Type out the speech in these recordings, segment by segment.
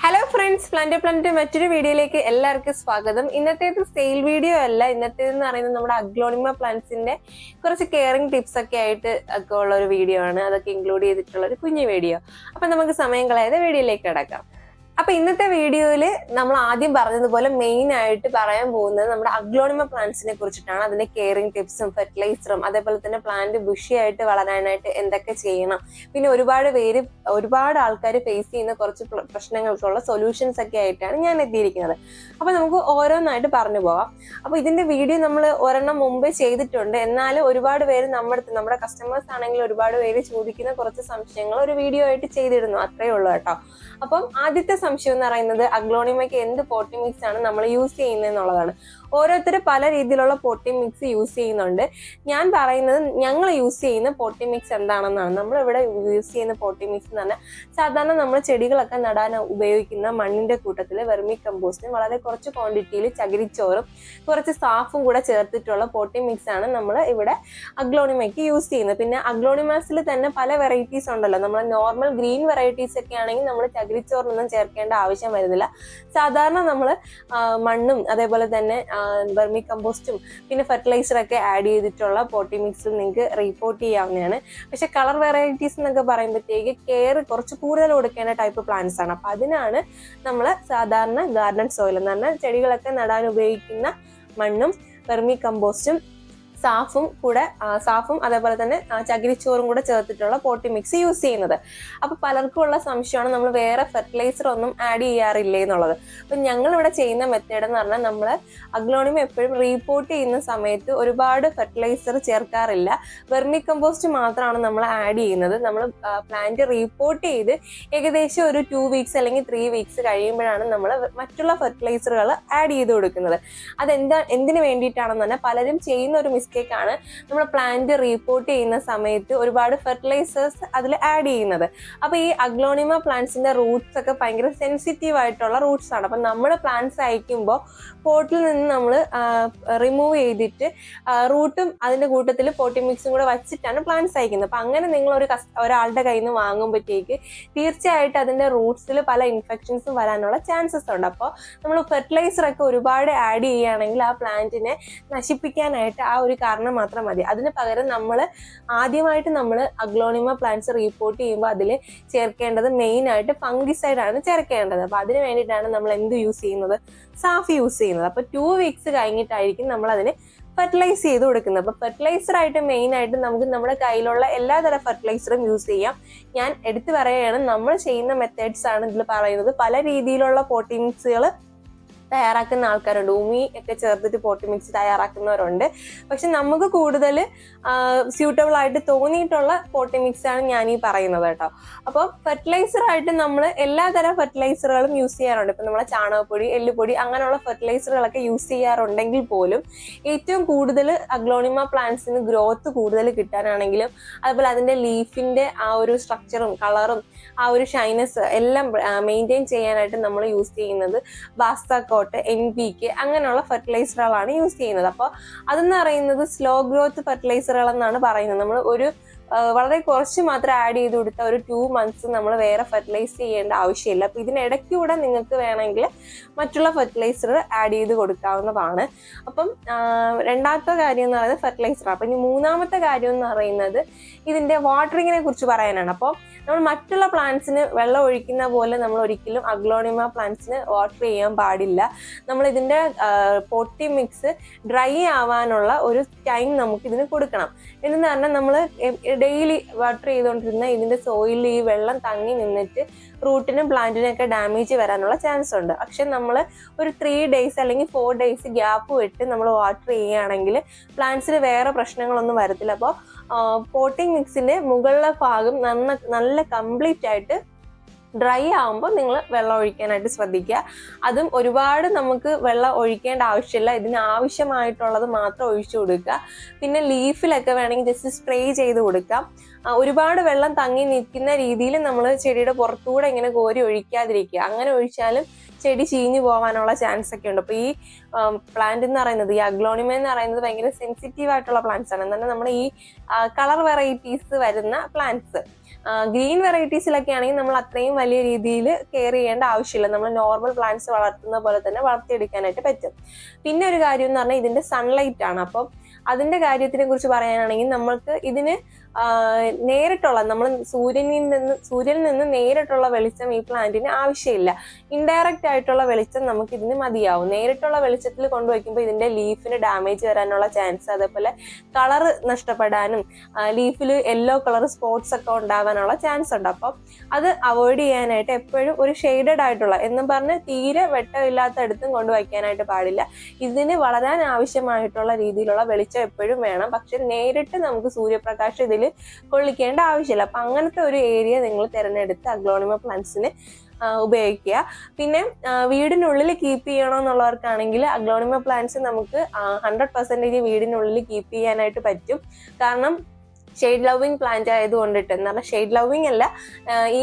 Hello friends, plant മറ്റൊരു വീഡിയോയിലേക്ക് എല്ലാവർക്കും സ്വാഗതം. ഇന്നത്തേത് സെയിൽ വീഡിയോ അല്ല. ഇന്നത്തേതെന്ന് പറയുന്നത് നമ്മുടെ അഗ്ലോണിമ പ്ലാന്റ്സിന്റെ കുറച്ച് കെയറിംഗ് ടിപ്സ് ഒക്കെ ആയിട്ട് ഒക്കെ ഉള്ള ഒരു വീഡിയോ ആണ്. അതൊക്കെ ഇൻക്ലൂഡ് ചെയ്തിട്ടുള്ള ഒരു കുഞ്ഞു വീഡിയോ. അപ്പൊ നമുക്ക് സമയം കളയാതെ വീഡിയോയിലേക്ക് കിടക്കാം. അപ്പൊ ഇന്നത്തെ വീഡിയോയിൽ നമ്മൾ ആദ്യം പറഞ്ഞതുപോലെ മെയിൻ ആയിട്ട് പറയാൻ പോകുന്നത് നമ്മുടെ അഗ്ലോണിമ പ്ലാന്റ്സിനെ കുറിച്ചിട്ടാണ്. അതിന്റെ കെയറിംഗ് ടിപ്സും ഫെർട്ടിലൈസറും അതേപോലെ തന്നെ പ്ലാന്റ് ബുഷിയായിട്ട് വളരാനായിട്ട് എന്തൊക്കെ ചെയ്യണം, പിന്നെ ഒരുപാട് ആൾക്കാർ ഫേസ് ചെയ്യുന്ന കുറച്ച് പ്രശ്നങ്ങൾക്കുള്ള സൊല്യൂഷൻസ് ഒക്കെ ആയിട്ടാണ് ഞാൻ എത്തിയിരിക്കുന്നത്. അപ്പൊ നമുക്ക് ഓരോന്നായിട്ട് പറഞ്ഞു പോവാം. അപ്പൊ ഇതിന്റെ വീഡിയോ നമ്മൾ ഒരെണ്ണം മുമ്പേ ചെയ്തിട്ടുണ്ട്. എന്നാലും ഒരുപാട് പേര് നമ്മുടെ കസ്റ്റമേഴ്സ് ആണെങ്കിൽ ഒരുപാട് പേര് ചോദിക്കുന്ന കുറച്ച് സംശയങ്ങൾ ഒരു വീഡിയോ ആയിട്ട് ചെയ്തിരുന്നു. അത്രയേ ഉള്ളൂ കേട്ടോ. അപ്പം ആദ്യത്തെ സംശയം എന്ന് പറയുന്നത് അഗ്ലോണിമയ്ക്ക് എന്ത് പോട്ടിംഗ് മിക്സ് ആണ് നമ്മൾ യൂസ് ചെയ്യുന്നത് എന്നുള്ളതാണ്. ഓരോരുത്തർ പല രീതിയിലുള്ള പോട്ടിംഗ് മിക്സ് യൂസ് ചെയ്യുന്നുണ്ട്. ഞാൻ പറയുന്നത് ഞങ്ങൾ യൂസ് ചെയ്യുന്ന പോട്ടിംഗ് മിക്സ് എന്താണെന്നാണ്. നമ്മളിവിടെ യൂസ് ചെയ്യുന്ന പോട്ടിംഗ് മിക്സ് എന്ന് പറഞ്ഞാൽ സാധാരണ നമ്മൾ ചെടികളൊക്കെ നടാൻ ഉപയോഗിക്കുന്ന മണ്ണിന്റെ കൂട്ടത്തിൽ വെർമി കമ്പോസ്റ്റും വളരെ കുറച്ച് ക്വാണ്ടിറ്റിയിൽ ചകിരിച്ചോറും കുറച്ച് സാഫും കൂടെ ചേർത്തിട്ടുള്ള പോട്ടിംഗ് മിക്സ് ആണ് നമ്മൾ ഇവിടെ അഗ്ലോണിമയ്ക്ക് യൂസ് ചെയ്യുന്നത്. പിന്നെ അഗ്ലോണിമാസിൽ തന്നെ പല വെറൈറ്റീസ് ഉണ്ടല്ലോ. നമ്മൾ നോർമൽ ഗ്രീൻ വെറൈറ്റീസ് ഒക്കെ ആണെങ്കിൽ നമ്മൾ ചകിരിച്ചോറിനൊന്നും ചേർക്കേണ്ട ആവശ്യം വരുന്നില്ല. സാധാരണ നമ്മൾ മണ്ണും അതേപോലെ തന്നെ വെർമി കമ്പോസ്റ്റും പിന്നെ ഫെർട്ടിലൈസറൊക്കെ ആഡ് ചെയ്തിട്ടുള്ള പോട്ടി മിക്സിൽ നിങ്ങൾക്ക് റിപ്പോർട്ട് ചെയ്യാവുന്നതാണ്. പക്ഷെ കളർ വെറൈറ്റീസ് എന്നൊക്കെ പറയുമ്പോഴത്തേക്ക് കെയർ കുറച്ച് കൂടുതൽ കൊടുക്കേണ്ട ടൈപ്പ് പ്ലാന്റ്സ് ആണ്. അപ്പൊ അതിനാണ് നമ്മൾ സാധാരണ ഗാർഡൻ സോയിൽ എന്ന് പറഞ്ഞാൽ ചെടികളൊക്കെ നടാൻ ഉപയോഗിക്കുന്ന മണ്ണും വെർമി കമ്പോസ്റ്റും സാഫും അതേപോലെ തന്നെ ചകിരിച്ചോറും കൂടെ ചേർത്തിട്ടുള്ള പോട്ടി മിക്സ് യൂസ് ചെയ്യുന്നത്. അപ്പൊ പലർക്കും ഉള്ള സംശയമാണ് നമ്മൾ വേറെ ഫെർട്ടിലൈസർ ഒന്നും ആഡ് ചെയ്യാറില്ലേ എന്നുള്ളത്. അപ്പൊ ഞങ്ങൾ ഇവിടെ ചെയ്യുന്ന മെത്തേഡ് എന്ന് പറഞ്ഞാൽ നമ്മൾ അഗ്ലോണിമ എപ്പോഴും റീപോർട്ട് ചെയ്യുന്ന സമയത്ത് ഒരുപാട് ഫെർട്ടിലൈസർ ചേർക്കാറില്ല. വെർമി കമ്പോസ്റ്റ് മാത്രമാണ് നമ്മൾ ആഡ് ചെയ്യുന്നത്. നമ്മൾ പ്ലാന്റ് റീപോർട്ട് ചെയ്ത് ഏകദേശം ഒരു 2 വീക്സ് അല്ലെങ്കിൽ 3 വീക്സ് കഴിയുമ്പോഴാണ് നമ്മൾ മറ്റുള്ള ഫെർട്ടിലൈസറുകൾ ആഡ് ചെയ്ത് കൊടുക്കുന്നത്. എന്തിനു വേണ്ടിയിട്ടാണെന്ന് പറഞ്ഞാൽ പലരും ചെയ്യുന്ന ഒരു ആണ് നമ്മൾ പ്ലാന്റ് റീപോർട്ട് ചെയ്യുന്ന സമയത്ത് ഒരുപാട് ഫെർട്ടിലൈസേഴ്സ് അതിൽ ആഡ് ചെയ്യുന്നത്. അപ്പൊ ഈ അഗ്ലോണിമ പ്ലാന്റ്സിന്റെ റൂട്ട്സ് ഒക്കെ ഭയങ്കര സെൻസിറ്റീവ് ആയിട്ടുള്ള റൂട്ട്സ് ആണ്. അപ്പൊ നമ്മൾ പ്ലാന്റ്സ് അയക്കുമ്പോൾ പോട്ടിൽ നിന്ന് നമ്മൾ റിമൂവ് ചെയ്തിട്ട് റൂട്ടും അതിന്റെ കൂട്ടത്തിൽ പോട്ടി മിക്സും കൂടെ വച്ചിട്ടാണ് പ്ലാന്റ്സ് അയക്കുന്നത്. അപ്പൊ അങ്ങനെ നിങ്ങൾ ഒരാളുടെ കയ്യിൽ നിന്ന് വാങ്ങുമ്പോഴത്തേക്ക് തീർച്ചയായിട്ടും അതിന്റെ റൂട്ട്സിൽ പല ഇൻഫെക്ഷൻസും വരാനുള്ള ചാൻസസ് ഉണ്ട്. അപ്പോൾ നമ്മൾ ഫെർട്ടിലൈസർ ഒക്കെ ഒരുപാട് ആഡ് ചെയ്യുകയാണെങ്കിൽ ആ പ്ലാന്റിനെ നശിപ്പിക്കാനായിട്ട് ആ ഒരു കാരണം മാത്രം മതി. അതിന് പകരം ആദ്യമായിട്ട് നമ്മൾ അഗ്ലോണിമ പ്ലാന്റ്സ് റീപോർട്ട് ചെയ്യുമ്പോൾ അതിൽ ചേർക്കേണ്ടത് മെയിൻ ആയിട്ട് ഫംഗിസൈഡ് ആണ് ചേർക്കേണ്ടത്. അപ്പൊ അതിന് വേണ്ടിയിട്ടാണ് നമ്മൾ എന്ത് യൂസ് ചെയ്യുന്നത്, സാഫ് യൂസ് ചെയ്യുന്നത്. അപ്പൊ 2 വീക്സ് കഴിഞ്ഞിട്ടായിരിക്കും നമ്മൾ അതിന് ഫെർട്ടിലൈസ് ചെയ്ത് കൊടുക്കുന്നത്. അപ്പൊ ഫെർട്ടിലൈസർ ആയിട്ട് മെയിൻ ആയിട്ട് നമുക്ക് നമ്മുടെ കയ്യിലുള്ള എല്ലാതരം ഫെർട്ടിലൈസറും യൂസ് ചെയ്യാം. ഞാൻ എടുത്തു പറയുകയാണ്, നമ്മൾ ചെയ്യുന്ന മെത്തേഡ്സ് ആണ് ഇതിൽ പറയുന്നത്. പല രീതിയിലുള്ള പോട്ടി മിക്സുകൾ തയ്യാറാക്കുന്ന ആൾക്കാരുണ്ട്. ഉമി ഒക്കെ ചേർത്തിട്ട് പോട്ടി മിക്സ് തയ്യാറാക്കുന്നവരുണ്ട്. പക്ഷെ നമുക്ക് കൂടുതൽ സ്യൂട്ടബിൾ ആയിട്ട് തോന്നിയിട്ടുള്ള പോട്ടി മിക്സ് ആണ് ഞാൻ ഈ പറയുന്നത് കേട്ടോ. അപ്പോൾ ഫെർട്ടിലൈസർ ആയിട്ട് നമ്മൾ എല്ലാതരം ഫെർട്ടിലൈസറുകളും യൂസ് ചെയ്യാറുണ്ട്. ഇപ്പൊ നമ്മളെ ചാണകപ്പൊടി, എല്ലുപൊടി അങ്ങനെയുള്ള ഫെർട്ടിലൈസറുകളൊക്കെ യൂസ് ചെയ്യാറുണ്ടെങ്കിൽ പോലും ഏറ്റവും കൂടുതൽ അഗ്ലോണിമ പ്ലാന്റ്സിന് ഗ്രോത്ത് കൂടുതൽ കിട്ടാനാണെങ്കിലും അതുപോലെ അതിന്റെ ലീഫിന്റെ ആ ഒരു സ്ട്രക്ചറും കളറും ആ ഒരു ഷൈനസ് എല്ലാം മെയിൻറ്റെയിൻ ചെയ്യാനായിട്ട് നമ്മൾ യൂസ് ചെയ്യുന്നത് ബാസ്താക്കോട്ട്, NPK അങ്ങനെയുള്ള ഫെർട്ടിലൈസറുകളാണ് യൂസ് ചെയ്യുന്നത്. അപ്പോൾ അതെന്ന് പറയുന്നത് സ്ലോ ഗ്രോത്ത് ഫെർട്ടിലൈസറുകൾ എന്നാണ് പറയുന്നത്. നമ്മൾ വളരെ കുറച്ച് മാത്രം ആഡ് ചെയ്ത് കൊടുത്ത ഒരു 2 മന്ത്സ് നമ്മൾ വേറെ ഫെർട്ടിലൈസ് ചെയ്യേണ്ട ആവശ്യമില്ല. അപ്പൊ ഇതിനിടയ്ക്കൂടെ നിങ്ങൾക്ക് വേണമെങ്കിൽ മറ്റുള്ള ഫെർട്ടിലൈസർ ആഡ് ചെയ്ത് കൊടുക്കാവുന്നതാണ്. അപ്പം രണ്ടാമത്തെ കാര്യം എന്ന് പറയുന്നത് ഫെർട്ടിലൈസർ. അപ്പൊ ഇനി മൂന്നാമത്തെ കാര്യം എന്ന് പറയുന്നത് ഇതിന്റെ വാട്ടറിങ്ങിനെ കുറിച്ച് പറയാനാണ്. അപ്പോൾ നമ്മൾ മറ്റുള്ള പ്ലാന്റ്സിന് വെള്ളം ഒഴിക്കുന്ന പോലെ നമ്മൾ ഒരിക്കലും അഗ്ലോണിമ പ്ലാന്റ്സിന് വാട്ടർ ചെയ്യാൻ പാടില്ല. നമ്മൾ ഇതിന്റെ പോട്ടി മിക്സ് ഡ്രൈ ആവാനുള്ള ഒരു ടൈം നമുക്ക് ഇതിന് കൊടുക്കണം. എന്ന് പറഞ്ഞാൽ നമ്മൾ ഡെയിലി വാട്ടർ ചെയ്തുകൊണ്ടിരുന്ന ഇതിന്റെ സോയിലിൽ ഈ വെള്ളം തങ്ങി നിന്നിട്ട് റൂട്ടിനും പ്ലാന്റിനും ഒക്കെ ഡാമേജ് വരാനുള്ള ചാൻസ് ഉണ്ട്. പക്ഷെ നമ്മൾ ഒരു 3 ഡേയ്സ് അല്ലെങ്കിൽ 4 ഡേയ്സ് ഗ്യാപ്പ് വിട്ട് നമ്മൾ വാട്ടർ ചെയ്യുകയാണെങ്കിൽ പ്ലാന്റ്സിന് വേറെ പ്രശ്നങ്ങളൊന്നും വരത്തില്ല. അപ്പോൾ പോട്ടിംഗ് മിക്സിന്റെ മുകളിലെ ഭാഗം നല്ല കംപ്ലീറ്റ് ആയിട്ട് ഡ്രൈ ആകുമ്പോൾ നിങ്ങൾ വെള്ളം ഒഴിക്കാനായിട്ട് ശ്രദ്ധിക്കുക. അതും ഒരുപാട് നമുക്ക് വെള്ളം ഒഴിക്കേണ്ട ആവശ്യമില്ല. ഇതിന് ആവശ്യമായിട്ടുള്ളത് മാത്രം ഒഴിച്ചു കൊടുക്കുക. പിന്നെ ലീഫിലൊക്കെ വേണമെങ്കിൽ ജസ്റ്റ് സ്പ്രേ ചെയ്ത് കൊടുക്കാം. ഒരുപാട് വെള്ളം തങ്ങി നിൽക്കുന്ന രീതിയിൽ നമ്മൾ ചെടിയുടെ പുറത്തുകൂടെ ഇങ്ങനെ കോരി ഒഴിക്കാതിരിക്കുക. അങ്ങനെ ഒഴിച്ചാലും ചെടി ചീഞ്ഞു പോകാനുള്ള ചാൻസ് ഒക്കെ ഉണ്ട്. അപ്പൊ ഈ പ്ലാന്റ് എന്ന് പറയുന്നത്, ഈ അഗ്ലോണിമ എന്ന് പറയുന്നത് ഭയങ്കര സെൻസിറ്റീവ് ആയിട്ടുള്ള പ്ലാന്റ്സ് ആണ്. എന്നാൽ നമ്മുടെ ഈ കളർ വെറൈറ്റീസ് വരുന്ന പ്ലാന്റ്സ് ഗ്രീൻ വെറൈറ്റീസിലൊക്കെ ആണെങ്കിൽ നമ്മൾ അത്രയും വലിയ രീതിയിൽ കെയർ ചെയ്യേണ്ട ആവശ്യമില്ല. നമ്മൾ നോർമൽ പ്ലാന്റ്സ് വളർത്തുന്ന പോലെ തന്നെ വളർത്തിയെടുക്കാനായിട്ട് പറ്റും. പിന്നെ ഒരു കാര്യം എന്ന് പറഞ്ഞാൽ ഇതിന്റെ സൺലൈറ്റ് ആണ്. അപ്പം അതിന്റെ കാര്യത്തിനെ കുറിച്ച് പറയാനാണെങ്കിൽ നമ്മൾക്ക് ഇതിന് നേരിട്ടുള്ള നമ്മൾ സൂര്യനിൽ നിന്ന് നേരിട്ടുള്ള വെളിച്ചം ഈ പ്ലാന്റിന് ആവശ്യമില്ല. ഇൻഡയറക്റ്റ് ആയിട്ടുള്ള വെളിച്ചം നമുക്ക് ഇതിന് മതിയാവും. നേരിട്ടുള്ള വെളിച്ചത്തിൽ കൊണ്ടുവയ്ക്കുമ്പോൾ ഇതിന്റെ ലീഫിന് ഡാമേജ് വരാനുള്ള ചാൻസ്, അതേപോലെ കളർ നഷ്ടപ്പെടാനും ലീഫിൽ യെല്ലോ കളർ സ്പോട്ട്സ് ഒക്കെ ഉണ്ടാവാനുള്ള ചാൻസ് ഉണ്ട്. അപ്പം അത് അവോയ്ഡ് ചെയ്യാനായിട്ട് എപ്പോഴും ഒരു ഷെയ്ഡഡ് ആയിട്ടുള്ള എന്നും പറഞ്ഞ് തീരെ വെട്ടമില്ലാത്തടത്തും കൊണ്ടുവയ്ക്കാനായിട്ട് പാടില്ല. ഇതിന് വളരാൻ ആവശ്യമായിട്ടുള്ള രീതിയിലുള്ള വെളിച്ചം എപ്പോഴും വേണം. പക്ഷെ നേരിട്ട് നമുക്ക് സൂര്യപ്രകാശം ഇതിൽ കൊള്ളിക്കേണ്ട ആവശ്യമില്ല. അപ്പൊ അങ്ങനത്തെ ഒരു ഏരിയ നിങ്ങൾ തിരഞ്ഞെടുത്ത് അഗ്ലോണിമ പ്ലാന്റ്സിന് ഉപയോഗിക്കുക. പിന്നെ വീടിനുള്ളിൽ കീപ്പ് ചെയ്യണമെന്നുള്ളവർക്കാണെങ്കിൽ അഗ്ലോണിമ പ്ലാന്റ്സ് നമുക്ക് 100% വീടിനുള്ളിൽ കീപ്പ് ചെയ്യാനായിട്ട് പറ്റും. കാരണം ഷെയ്ഡ് ലവിങ് പ്ലാന്റ് ആയതുകൊണ്ടിട്ട് എന്ന് പറഞ്ഞാൽ ഷെയ്ഡ് ലവിങ് അല്ല, ഈ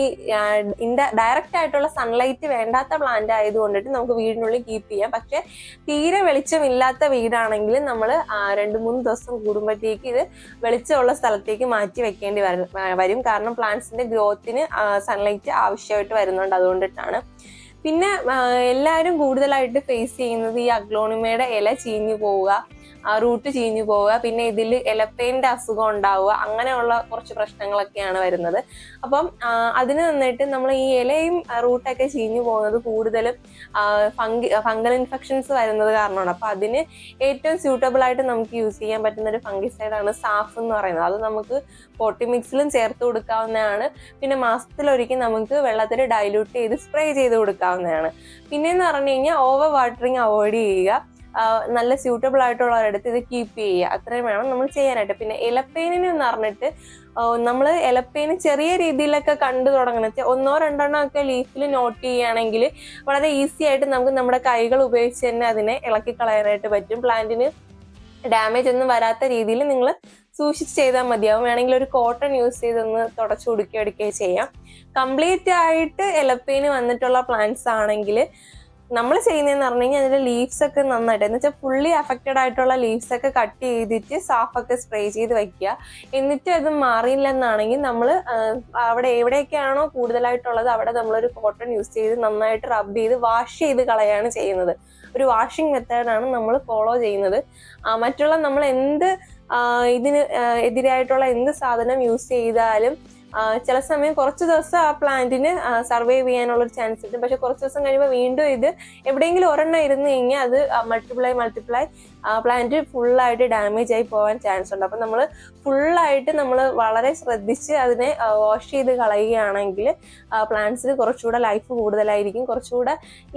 ഡയറക്റ്റ് ആയിട്ടുള്ള സൺലൈറ്റ് വേണ്ടാത്ത പ്ലാന്റ് ആയതുകൊണ്ടിട്ട് നമുക്ക് വീടിനുള്ളിൽ കീപ്പ് ചെയ്യാം. പക്ഷെ തീരെ വെളിച്ചമില്ലാത്ത വീടാണെങ്കിൽ നമ്മൾ 2-3 ദിവസം കൂടുമ്പോഴത്തേക്ക് ഇത് വെളിച്ചമുള്ള സ്ഥലത്തേക്ക് മാറ്റി വെക്കേണ്ടി വരും. കാരണം പ്ലാന്റ്സിന്റെ ഗ്രോത്തിന് സൺലൈറ്റ് ആവശ്യമായിട്ട് വരുന്നുണ്ട്, അതുകൊണ്ടിട്ടാണ്. പിന്നെ എല്ലാവരും കൂടുതലായിട്ട് ഫേസ് ചെയ്യുന്നത് ഈ അഗ്ലോണിമയുടെ ഇല ചീഞ്ഞു പോവുക, റൂട്ട് ചീഞ്ഞു പോവുക, പിന്നെ ഇതിൽ ഇലപ്പേന്റെ അസുഖം ഉണ്ടാവുക, അങ്ങനെയുള്ള കുറച്ച് പ്രശ്നങ്ങളൊക്കെയാണ് വരുന്നത്. അപ്പം അതിന് വന്നിട്ട് നമ്മൾ ഈ ഇലയും റൂട്ടൊക്കെ ചീഞ്ഞു പോകുന്നത് കൂടുതലും ഫംഗൽ ഇൻഫെക്ഷൻസ് വരുന്നത് കാരണമാണ്. അപ്പൊ അതിന് ഏറ്റവും സ്യൂട്ടബിൾ ആയിട്ട് നമുക്ക് യൂസ് ചെയ്യാൻ പറ്റുന്ന ഒരു ഫംഗിസൈഡാണ് സാഫ് എന്ന് പറയുന്നത്. അത് നമുക്ക് പോട്ടി മിക്സിലും ചേർത്ത് കൊടുക്കാവുന്നതാണ്. പിന്നെ മാസത്തിലൊരിക്കൽ നമുക്ക് വെള്ളത്തിൽ ഡൈല്യൂട്ട് ചെയ്ത് സ്പ്രേ ചെയ്ത് കൊടുക്കാവുന്നതാണ്. പിന്നെന്ന് പറഞ്ഞു കഴിഞ്ഞാൽ ഓവർ വാട്ടറിങ് അവോയ്ഡ് ചെയ്യുക. നല്ല സ്യൂട്ടബിൾ ആയിട്ടുള്ളവരടുത്ത് ഇത് കീപ്പ് ചെയ്യുക. അത്രയും വേണം നമ്മൾ ചെയ്യാനായിട്ട്. പിന്നെ ഇലപ്പേനിന് എന്ന് പറഞ്ഞിട്ട് നമ്മൾ ഇലപ്പേന് ചെറിയ രീതിയിലൊക്കെ കണ്ടു തുടങ്ങണം. 1-2 ഒക്കെ ലീഫിൽ നോട്ട് ചെയ്യുകയാണെങ്കിൽ വളരെ ഈസി ആയിട്ട് നമുക്ക് നമ്മുടെ കൈകൾ ഉപയോഗിച്ച് തന്നെ അതിനെ ഇളക്കി കളയാനായിട്ട് പറ്റും. പ്ലാന്റിന് ഡാമേജ് ഒന്നും വരാത്ത രീതിയിൽ നിങ്ങൾ സൂക്ഷിച്ച് ചെയ്താൽ മതിയാവും. വേണമെങ്കിൽ ഒരു കോട്ടൺ യൂസ് ചെയ്തൊന്ന് തുടച്ചു കൊടുക്കുകയോ ചെയ്യാം. കംപ്ലീറ്റ് ആയിട്ട് ഇലപ്പേന് വന്നിട്ടുള്ള പ്ലാന്റ്സ് ആണെങ്കിൽ നമ്മൾ ചെയ്യുന്നതെന്ന് പറഞ്ഞു കഴിഞ്ഞാൽ അതിന്റെ ലീവ്സ് ഒക്കെ നന്നായിട്ട്, എന്ന് വെച്ചാൽ ഫുള്ളി അഫക്റ്റഡ് ആയിട്ടുള്ള ലീവ്സ് ഒക്കെ കട്ട് ചെയ്തിട്ട് സാഫൊക്കെ സ്പ്രേ ചെയ്ത് വെക്കുക. എന്നിട്ട് അത് മാറിയില്ലെന്നാണെങ്കിൽ നമ്മൾ അവിടെ എവിടെയൊക്കെയാണോ കൂടുതലായിട്ടുള്ളത് അവിടെ നമ്മളൊരു കോട്ടൺ യൂസ് ചെയ്ത് നന്നായിട്ട് റബ്ബ് ചെയ്ത് വാഷ് ചെയ്ത് കളയാണ് ചെയ്യുന്നത്. ഒരു വാഷിംഗ് മെത്തേഡാണ് നമ്മൾ ഫോളോ ചെയ്യുന്നത്. മറ്റുള്ള നമ്മൾ ഇതിന് എതിരായിട്ടുള്ള എന്ത് സാധനം യൂസ് ചെയ്താലും ചില സമയം കുറച്ച് ദിവസം ആ പ്ലാന്റിന് സർവൈവ് ചെയ്യാനുള്ള ഒരു ചാൻസ് കിട്ടും. പക്ഷെ കുറച്ച് ദിവസം കഴിയുമ്പോൾ വീണ്ടും ഇത് എവിടെയെങ്കിലും ഒരെണ്ണം ഇരുന്ന് കഴിഞ്ഞാൽ അത് മൾട്ടിപ്ലൈ പ്ലാന്റ് ഫുള്ളായിട്ട് ഡാമേജ് ആയി പോകാൻ ചാൻസ് ഉണ്ട്. അപ്പം നമ്മൾ ഫുള്ളായിട്ട് നമ്മൾ വളരെ ശ്രദ്ധിച്ച് അതിനെ വാഷ് ചെയ്ത് കളയുകയാണെങ്കിൽ പ്ലാന്റ്സിന് കുറച്ചുകൂടെ ലൈഫ് കൂടുതലായിരിക്കും. കുറച്ചുകൂടെ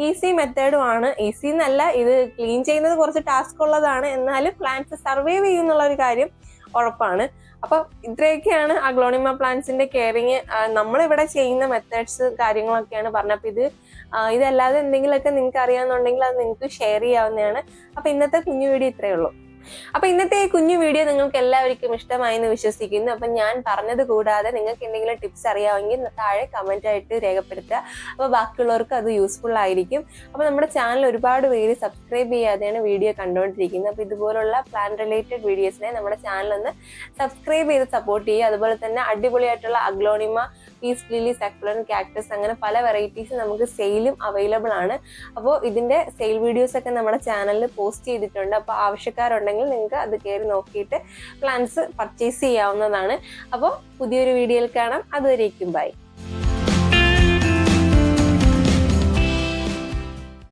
ഈസി മെത്തേഡുമാണ്. ഈസി എന്നല്ല, ഇത് ക്ലീൻ ചെയ്യുന്നത് കുറച്ച് ടാസ്ക് ഉള്ളതാണ്, എന്നാലും പ്ലാന്റ്സ് സർവൈവ് ചെയ്യുന്നുള്ള ഒരു കാര്യം ഉറപ്പാണ്. അപ്പൊ ഇത്രയൊക്കെയാണ് അഗ്ലോണിമ പ്ലാന്റ്സിന്റെ കെയറിങ്. നമ്മളിവിടെ ചെയ്യുന്ന മെത്തേഡ്സ് കാര്യങ്ങളൊക്കെയാണ് പറഞ്ഞത്. ഇതല്ലാതെ എന്തെങ്കിലുമൊക്കെ നിങ്ങൾക്ക് അറിയാമെന്നുണ്ടെങ്കിൽ അത് നിങ്ങൾക്ക് ഷെയർ ചെയ്യാവുന്നതാണ്. അപ്പൊ ഇന്നത്തെ കുഞ്ഞു വീഡിയോ ഇത്രയേ ഉള്ളൂ. അപ്പൊ ഇന്നത്തെ ഈ കുഞ്ഞു വീഡിയോ നിങ്ങൾക്ക് എല്ലാവർക്കും ഇഷ്ടമായി എന്ന് വിശ്വസിക്കുന്നു. അപ്പൊ ഞാൻ പറഞ്ഞത് കൂടാതെ നിങ്ങൾക്ക് എന്തെങ്കിലും ടിപ്സ് അറിയാമെങ്കിൽ താഴെ കമന്റ് ആയിട്ട് രേഖപ്പെടുത്തുക. അപ്പൊ ബാക്കിയുള്ളവർക്ക് അത് യൂസ്ഫുൾ ആയിരിക്കും. അപ്പൊ നമ്മുടെ ചാനൽ ഒരുപാട് പേര് സബ്സ്ക്രൈബ് ചെയ്യാതെയാണ് വീഡിയോ കണ്ടുകൊണ്ടിരിക്കുന്നത്. അപ്പൊ ഇതുപോലുള്ള പ്ലാൻ റിലേറ്റഡ് വീഡിയോസിനെ നമ്മുടെ ചാനൽ ഒന്ന് സബ്സ്ക്രൈബ് ചെയ്ത് സപ്പോർട്ട് ചെയ്യുക. അതുപോലെ തന്നെ അടിപൊളിയായിട്ടുള്ള aglaonema, peace lily, succulent, cactus അങ്ങനെ പല വെറൈറ്റീസ് നമുക്ക് സെയിലും അവൈലബിൾ ആണ്. അപ്പോൾ ഇതിന്റെ സെയിൽ വീഡിയോസ് ഒക്കെ നമ്മുടെ ചാനലിൽ പോസ്റ്റ് ചെയ്തിട്ടുണ്ട്. അപ്പോൾ ആവശ്യക്കാരുണ്ടെങ്കിൽ നിങ്ങൾക്ക് അത് കയറി നോക്കിയിട്ട് പ്ലാന്റ്സ് പർച്ചേസ് ചെയ്യാവുന്നതാണ്. അപ്പോൾ പുതിയൊരു വീഡിയോയിൽ കാണാം. അതുവരേക്കും ബൈ.